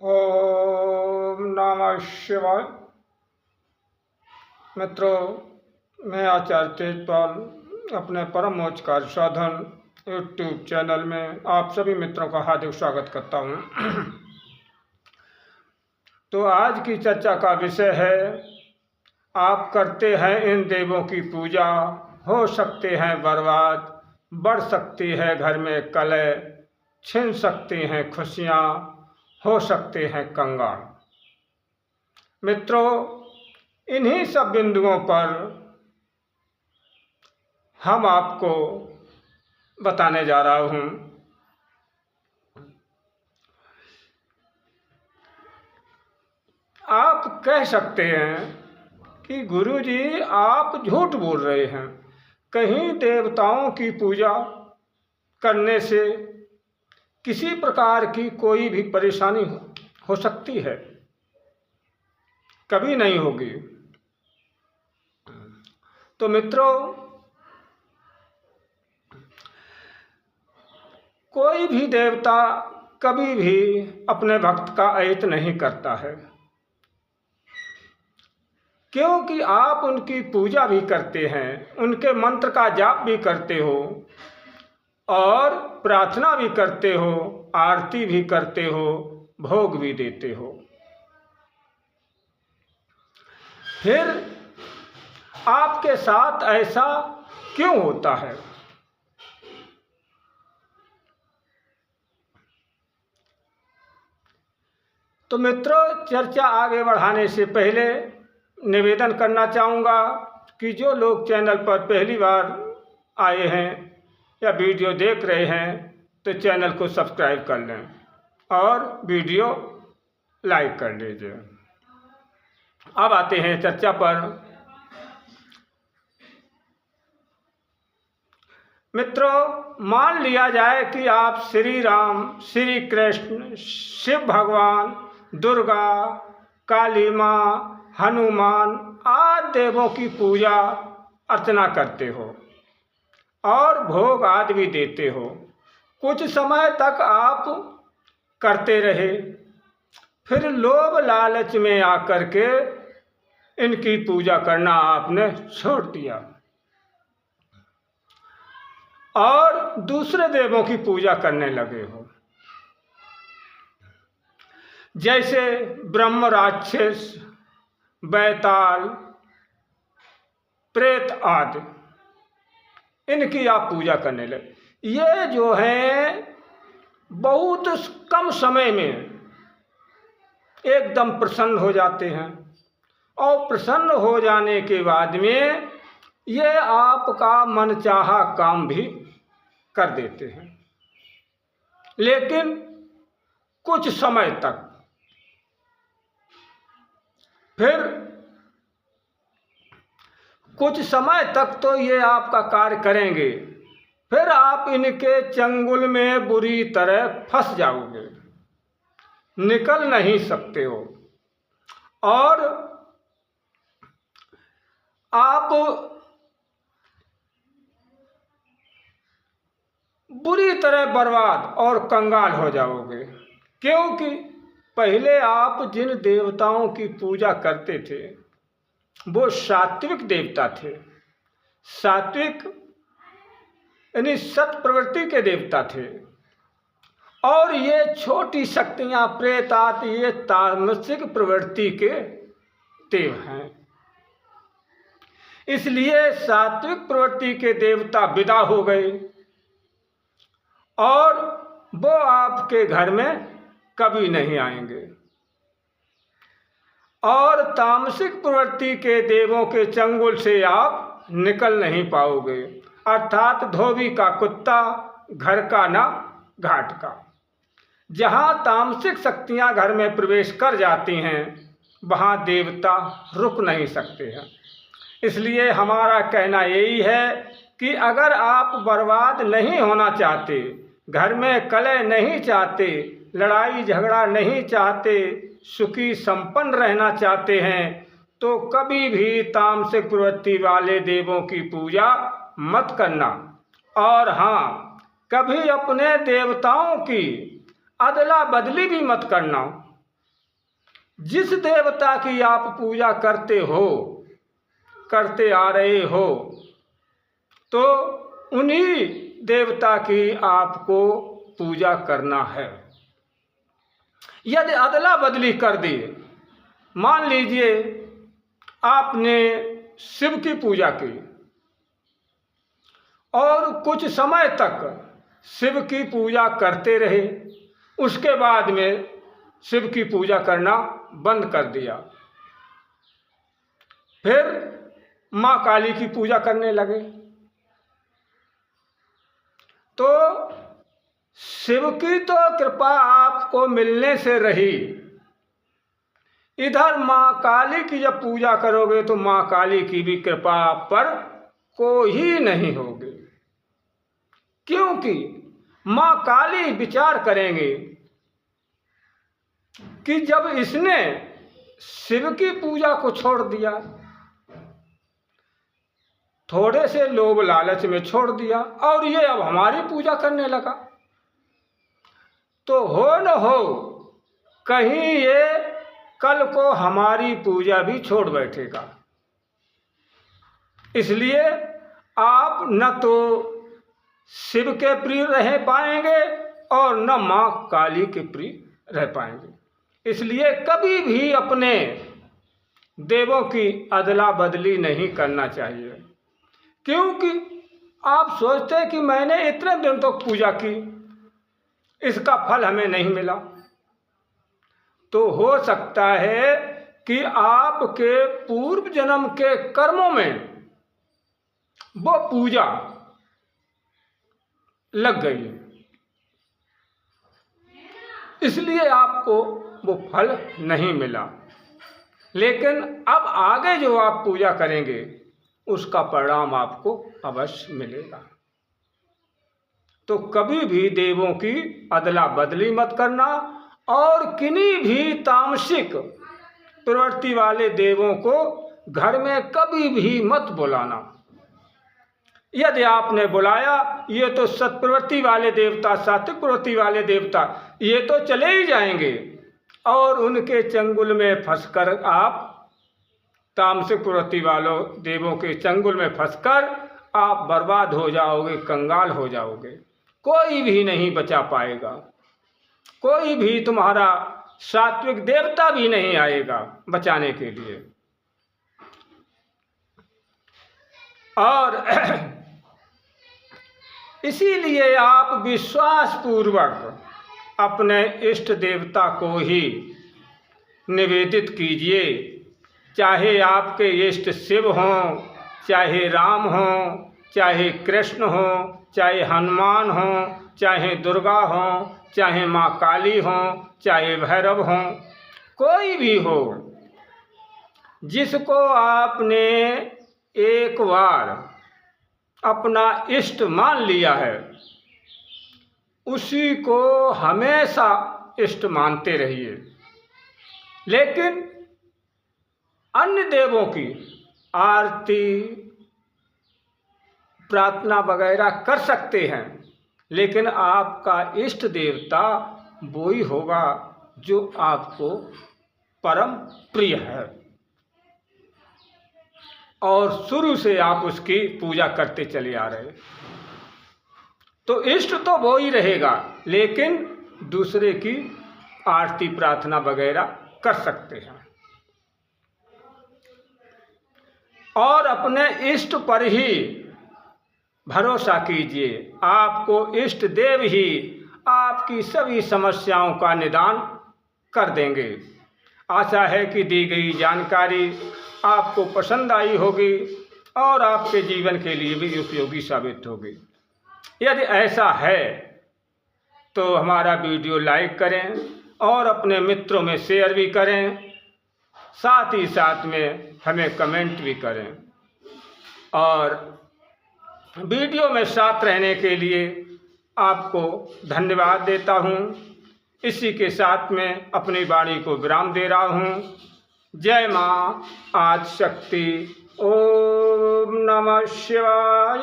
ओम नमः शिवाय। मित्रों, मैं आचार्य तेजपाल अपने परम मोक्ष कार्य साधन यूट्यूब चैनल में आप सभी मित्रों का हार्दिक स्वागत करता हूँ। तो आज की चर्चा का विषय है, आप करते हैं इन देवों की पूजा, हो सकते हैं बर्बाद, बढ़ सकती है घर में कलह, छिन सकती हैं खुशियाँ, हो सकते हैं कंगाल। मित्रों, इन्हीं सब बिंदुओं पर हम आपको बताने जा रहा हूँ। आप कह सकते हैं कि गुरुजी आप झूठ बोल रहे हैं, कहीं देवताओं की पूजा करने से किसी प्रकार की कोई भी परेशानी हो सकती है? कभी नहीं होगी। तो मित्रों, कोई भी देवता कभी भी अपने भक्त का अहित नहीं करता है, क्योंकि आप उनकी पूजा भी करते हैं, उनके मंत्र का जाप भी करते हो और प्रार्थना भी करते हो, आरती भी करते हो, भोग भी देते हो। फिर आपके साथ ऐसा क्यों होता है? तो मित्रों, चर्चा आगे बढ़ाने से पहले निवेदन करना चाहूँगा कि जो लोग चैनल पर पहली बार आए हैं या वीडियो देख रहे हैं तो चैनल को सब्सक्राइब कर लें और वीडियो लाइक कर लीजिए। अब आते हैं चर्चा पर। मित्रों, मान लिया जाए कि आप श्री राम, श्री कृष्ण, शिव भगवान, दुर्गा, काली माँ, हनुमान आदि देवों की पूजा अर्चना करते हो और भोग आदि भी देते हो। कुछ समय तक आप करते रहे, फिर लोभ लालच में आकर के इनकी पूजा करना आपने छोड़ दिया और दूसरे देवों की पूजा करने लगे हो, जैसे ब्रह्म, राक्षस, बैताल, प्रेत आदि, इनकी आप पूजा करने लगे। ये जो है बहुत कम समय में एकदम प्रसन्न हो जाते हैं और प्रसन्न हो जाने के बाद में ये आपका मनचाहा काम भी कर देते हैं, लेकिन कुछ समय तक। फिर कुछ समय तक तो ये आपका कार्य करेंगे, फिर आप इनके चंगुल में बुरी तरह फंस जाओगे, निकल नहीं सकते हो और आप बुरी तरह बर्बाद और कंगाल हो जाओगे। क्योंकि पहले आप जिन देवताओं की पूजा करते थे वो सात्विक देवता थे, सात्विक यानी सत प्रवृत्ति के देवता थे, और ये छोटी शक्तियां प्रेत आदि ये तामसिक प्रवृत्ति के देव हैं। इसलिए सात्विक प्रवृत्ति के देवता विदा हो गए और वो आपके घर में कभी नहीं आएंगे, और तामसिक प्रवृत्ति के देवों के चंगुल से आप निकल नहीं पाओगे। अर्थात धोबी का कुत्ता, घर का ना घाट का। जहाँ तामसिक शक्तियाँ घर में प्रवेश कर जाती हैं वहाँ देवता रुक नहीं सकते हैं। इसलिए हमारा कहना यही है कि अगर आप बर्बाद नहीं होना चाहते, घर में कलह नहीं चाहते, लड़ाई झगड़ा नहीं चाहते, सुखी संपन्न रहना चाहते हैं, तो कभी भी तामसिक प्रवृत्ति वाले देवों की पूजा मत करना। और हाँ, कभी अपने देवताओं की अदला बदली भी मत करना, जिस देवता की आप पूजा करते हो, करते आ रहे हो, तो उन्हीं देवता की आपको पूजा करना है। यदि अदला बदली कर दी, मान लीजिए आपने शिव की पूजा की और कुछ समय तक शिव की पूजा करते रहे, उसके बाद में शिव की पूजा करना बंद कर दिया, फिर माँ काली की पूजा करने लगे, तो शिव की तो कृपा आपको मिलने से रही, इधर माँ काली की जब पूजा करोगे तो माँ काली की भी कृपा आप पर कोई नहीं होगी, क्योंकि माँ काली विचार करेंगे कि जब इसने शिव की पूजा को छोड़ दिया, थोड़े से लोभ लालच में छोड़ दिया और ये अब हमारी पूजा करने लगा, तो हो न हो कहीं ये कल को हमारी पूजा भी छोड़ बैठेगा। इसलिए आप न तो शिव के प्रिय रह पाएंगे और न माँ काली के प्रिय रह पाएंगे। इसलिए कभी भी अपने देवों की अदला बदली नहीं करना चाहिए, क्योंकि आप सोचते हैं कि मैंने इतने दिन तक पूजा की, इसका फल हमें नहीं मिला, तो हो सकता है कि आपके पूर्व जन्म के कर्मों में वो पूजा लग गई, इसलिए आपको वो फल नहीं मिला। लेकिन अब आगे जो आप पूजा करेंगे उसका परिणाम आपको अवश्य मिलेगा। तो कभी भी देवों की अदला बदली मत करना और किन्हीं भी तामसिक प्रवृत्ति वाले देवों को घर में कभी भी मत बुलाना। यदि आपने बुलाया, ये तो सत्प्रवृत्ति वाले देवता, सात्विक प्रवृत्ति वाले देवता, ये तो चले ही जाएंगे और उनके चंगुल में फंसकर आप तामसिक प्रवृत्ति वालों देवों के चंगुल में फंसकर आप बर्बाद हो जाओगे, कंगाल हो जाओगे, कोई भी नहीं बचा पाएगा, कोई भी तुम्हारा सात्विक देवता भी नहीं आएगा बचाने के लिए। और इसीलिए आप विश्वास पूर्वक अपने इष्ट देवता को ही निवेदित कीजिए, चाहे आपके इष्ट शिव हों, चाहे राम हों, चाहे कृष्ण हों, चाहे हनुमान हों, चाहे दुर्गा हों, चाहे माँ काली हों, चाहे भैरव हों, कोई भी हो, जिसको आपने एक बार अपना इष्ट मान लिया है उसी को हमेशा इष्ट मानते रहिए। लेकिन अन्य देवों की आरती प्रार्थना वगैरह कर सकते हैं, लेकिन आपका इष्ट देवता वो ही होगा जो आपको परम प्रिय है और शुरू से आप उसकी पूजा करते चले आ रहे, तो इष्ट तो वो ही रहेगा, लेकिन दूसरे की आरती प्रार्थना वगैरह कर सकते हैं। और अपने इष्ट पर ही भरोसा कीजिए, आपको इष्ट देव ही आपकी सभी समस्याओं का निदान कर देंगे। आशा है कि दी गई जानकारी आपको पसंद आई होगी और आपके जीवन के लिए भी उपयोगी साबित होगी। यदि ऐसा है तो हमारा वीडियो लाइक करें और अपने मित्रों में शेयर भी करें, साथ ही साथ में हमें कमेंट भी करें। और वीडियो में साथ रहने के लिए आपको धन्यवाद देता हूँ। इसी के साथ में अपनी वाणी को विराम दे रहा हूँ। जय माँ आदिशक्ति। ओम नमः शिवाय।